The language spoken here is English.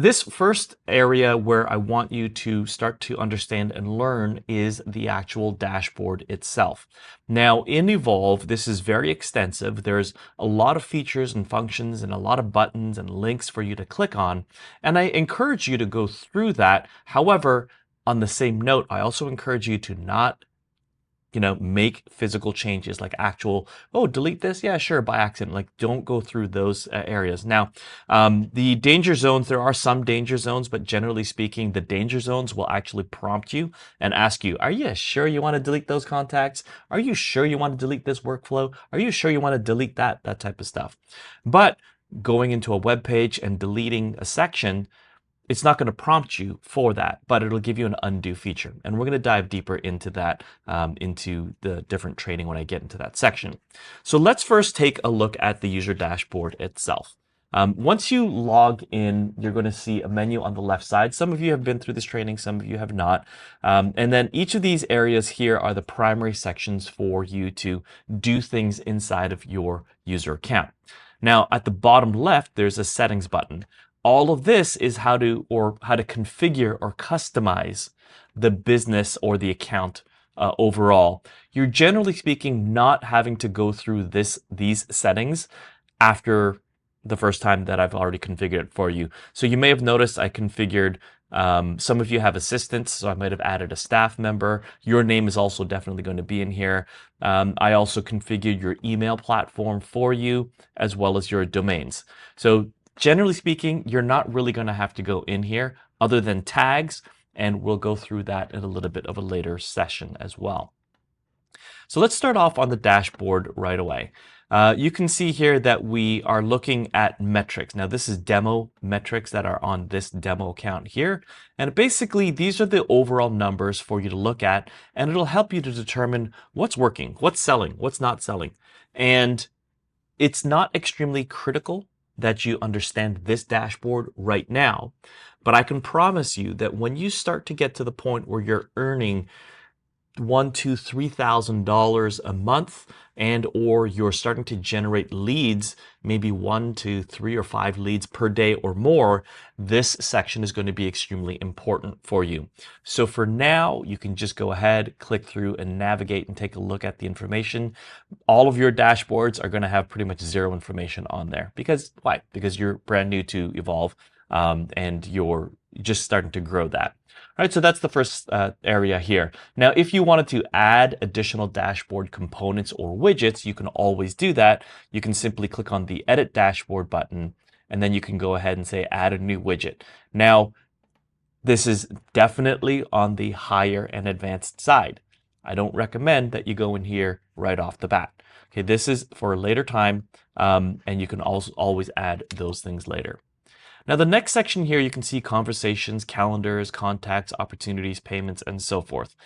This first area where I want you to start to understand and learn is the actual dashboard itself. Now, in Evolve, this is very extensive. There's a lot of features and functions and a lot of buttons and links for you to click on. And I encourage you to go through that. However, on the same note, I also encourage you to not make physical changes like actual, oh, delete this. Yeah, sure, by accident. Like, don't go through those areas. Now, the danger zones, there are some danger zones, but generally speaking, the danger zones will actually prompt you and ask you, are you sure you want to delete those contacts? Are you sure you want to delete this workflow? Are you sure you want to delete that type of stuff? But going into a web page and deleting a section, it's not going to prompt you for that, but it'll give you an undo feature. And we're going to dive deeper into that, into the different training when I get into that section. So let's first take a look at the user dashboard itself. Once you log in, you're going to see a menu on the left side. Some of you have been through this training, some of you have not. And then each of these areas here are the primary sections for you to do things inside of your user account. Now, at the bottom left, there's a settings button. All of this is how to configure or customize the business or the account overall. You're generally speaking not having to go through these settings after the first time that I've already configured it for you. So you may have noticed I configured, some of you have assistants, so I might have added a staff member. Your name is also definitely going to be in here. I also configured your email platform for you, as well as your domains. So generally speaking, you're not really going to have to go in here other than tags, and we'll go through that in a little bit of a later session as well. So let's start off on the dashboard right away. You can see here that we are looking at metrics. Now, this is demo metrics that are on this demo account here. And basically, these are the overall numbers for you to look at, and it'll help you to determine what's working, what's selling, what's not selling. And it's not extremely critical that you understand this dashboard right now, but I can promise you that when you start to get to the point where you're earning $1,000 to $3,000 a month, and or you're starting to generate leads, maybe 1 to 3 or 5 leads per day or more, this section is going to be extremely important for you. So for now, you can just go ahead, click through and navigate and take a look at the information. All of your dashboards are going to have pretty much zero information on there. Because why? Because you're brand new to Evolve, and you're just starting to grow that. All right, so that's the first area here. Now, if you wanted to add additional dashboard components or widgets, you can always do that. You can simply click on the Edit Dashboard button, and then you can go ahead and say Add a new widget. Now, this is definitely on the higher and advanced side. I don't recommend that you go in here right off the bat. Okay, this is for a later time, and you can also always add those things later. Now, the next section here, you can see conversations, calendars, contacts, opportunities, payments, and so forth.